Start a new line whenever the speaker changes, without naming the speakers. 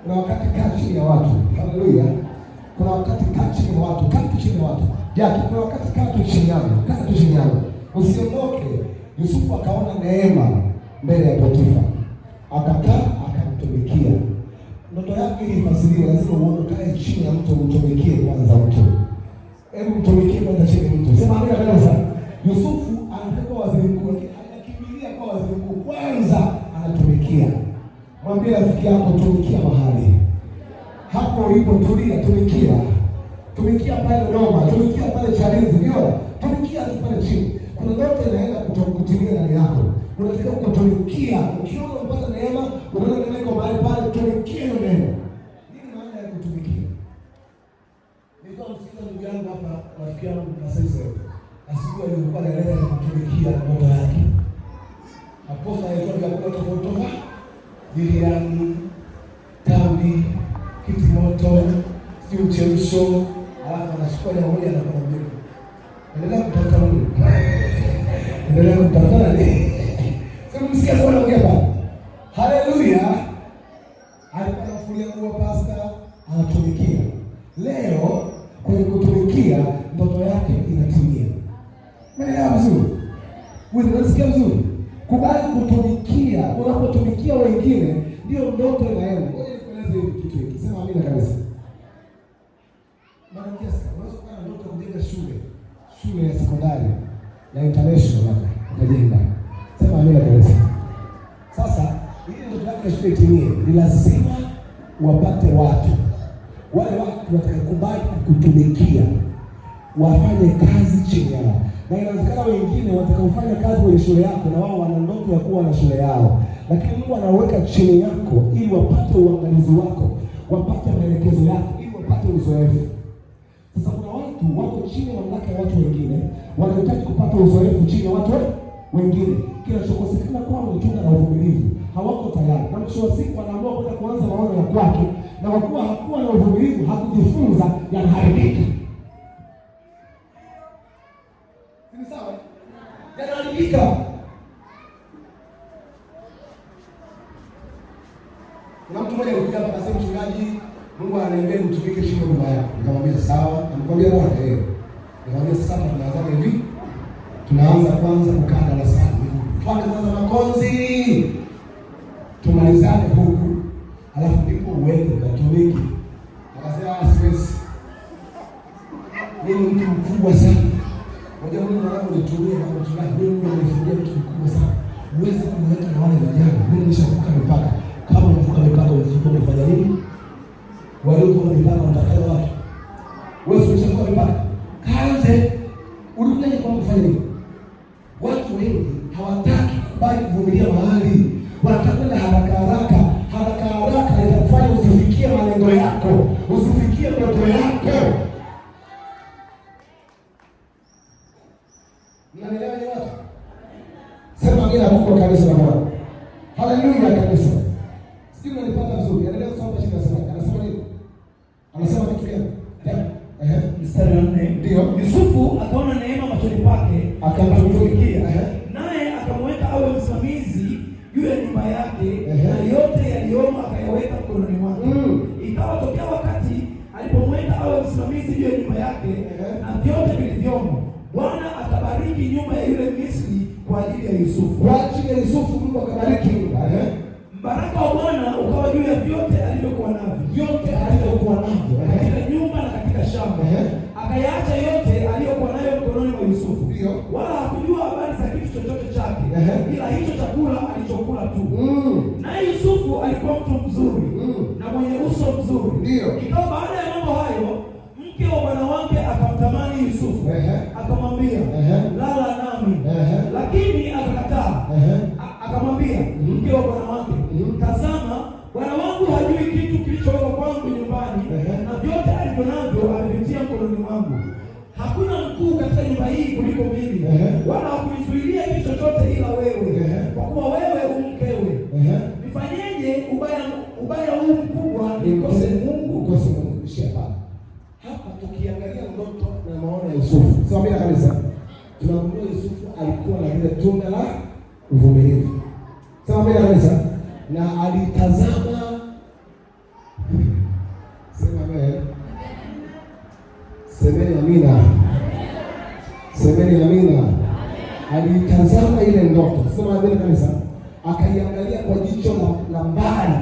Kuna wakati kaa chini ya watu. Haleluya. Kuna wakati kaa chini ya watu, kaa chini ya watu. Jaki, kuna wakati kaa tu chini yangu, kaa tu chini yangu. Usiondoke. Yusufu akaona neema mbele ya Potifa. Akakaa akamtumikia. Ndoto yake ili ifasiriwe lazima ukae chini ya mtu umtumikie kwanza mtu. Hebu mtumikie kwanza chini ya mtu. Sema amina kabisa. Yusufu anataka waziri mkuu, anakimbilia kwa waziri mkuu kwanza anatumikia. Mwambie rafiki yako tumikia mahali. Hapo ulipo tulia, tumikia. Tumikia pale Roma, tumikia pale Chalinzi, ndio? Tumikia tu pale chini. Kuna ndoto inaenda kutimia ndani yako. Unataka kutumikia. Ukiona unapata neema, unaona neema iko mahali pale, tumikia hiyo neema. Nini maana ya kutumikia? Nilikuwa msikiza ndugu yangu hapa, rafiki yangu Kasaizo. Asijua alikuwa anaeleza kutumikia ndoto yake. Hapo anaitwa vyakula tofauti. Biriani, tambi, kitimoto, sio mchemsho, alafu anachukua ya moja na kumwambia. Endelea kutafuta Mungu. Endelea kutafuta nini? Sasa msikia sana ongea hapa. Haleluya. Alikuwa anafulia nguo pasta, anatumikia. Leo kwenye kutumikia ndoto yake inatimia. Unaelewa vizuri? Wewe unasikia vizuri? Kubali kutumikia. Unapotumikia wengine ndio ndoto inaenda. Ngoja nikueleze hivi kitu hiki. Sema amina kabisa. Mara nyingi unaweza kuwa na ndoto kujenga shule ya sekondari ya international labda ukajenga. Sema amina kabisa. Sasa ili ndoto yako ya shule itimie, ni lazima wapate watu. Wale watu watakubali kukutumikia, wafanye kazi chini yao. Na inawezekana wengine watakaofanya kazi kwenye shule yako na wao wana ndoto ya kuwa na shule yao. Lakini Mungu anaweka chini yako ili wapate uangalizi wako, wapate maelekezo yako, ili wapate uzoefu. Sasa kuna watu wako chini ya mamlaka ya watu wengine, wanahitaji kupata uzoefu chini ya watu wengine. Kinachokosekana kwao ni tunda la uvumilivu. Hawako tayari. Na mwisho wa siku wanaamua kwenda kuanza maono ya kwake, na kwa kuwa hakuwa na uvumilivu, hakujifunza, yanaharibika. Ni sawa? Yanaharibika. Kuna mtu mmoja alikuja hapa akasema, mchungaji, Mungu ananiambia mtumike chini ya baba yako. Nikamwambia sawa. Nikamwambia bwana nikamwambia sasa tunaanza hivi. Tunaanza kwanza kukaa darasani. Tuanze kwanza makonzi. Tumalizane huku. Alafu ndipo uende ukatumike. Akasema siwezi. Mimi mtu mkubwa sana. Moja Mungu anataka nitumie na mchungaji. Mungu ananifungia mtu mkubwa sana. Uweze kuniweka na wale vijana. Mimi nimeshavuka mipaka. Kama unavuka mipaka unafanya nini? Waliokuwa mipaka watakao watu. Wewe umeshavuka mipaka. Kaanze urudia kwa kufanya nini? Watu wengi hawataki kubali kuvumilia mahali. Wanataka haraka itakufanya usifikie malengo yako, usifikie ndoto yako. Mnaelewa ni watu? Sema mimi na Mungu kanisa la Bwana. Haleluya kanisa. Sisi tunalipata vizuri. Endelea kusoma chini ya sura. Anasema nini? Anasema kitu gani?
Mstari wa 4.
Ndio.
Yusufu akaona neema machoni pake,
akamtumikia.
Naye akamweka awe msimamizi juu ya nyumba yake, na yote yaliyomo akayaweka mkononi mwake. Ikawa tokea wakati alipomweka awe msimamizi juu ya nyumba yake na vyote vilivyomo, Bwana akabariki nyumba ya yule Misri kwa ajili ya Yusufu.
Kwa ajili ya Yusufu Mungu akabariki nyumba.
Mbaraka wa Bwana ukawa juu ya vyote alivyokuwa navyo.
Vyote alivyokuwa navyo.
Katika nyumba na katika shamba. Akayaacha yote aliyokuwa nayo mkononi mwa Yusufu. Wala hakujua habari za kitu chochote chake. Ila hicho chakula alichokula tu. Naye Yusufu alikuwa mtu mzuri na mwenye uso mzuri. Ikawa baada ya mambo hayo, mke wa bwana wake akamtamani Yusufu. Akamwambia, lala nami. Lakini akakataa. Akamwambia mke wa bwana wake, tazama, bwana wangu hajui kitu kilichowekwa kwangu nyumbani, na vyote alivyo navyo amevitia mkononi mwangu. Hakuna mkuu katika nyumba hii kuliko mimi, wala hakunizuilia kitu chochote ila wewe, kwa kuwa wewe umkewe. Nifanyeje ubaya huu mkubwa nikose Mungu?
Hapa tukiangalia ndoto na maono ya Yusufu, sema bila kabisa, tunamwona Yusufu alikuwa na ile tunda la uvumilivu. Sema bila kabisa, na alitazama Semeni amina. Semeni amina. Alitazama ile ndoto. Sema amina kanisa. Akaiangalia kwa jicho la mbali.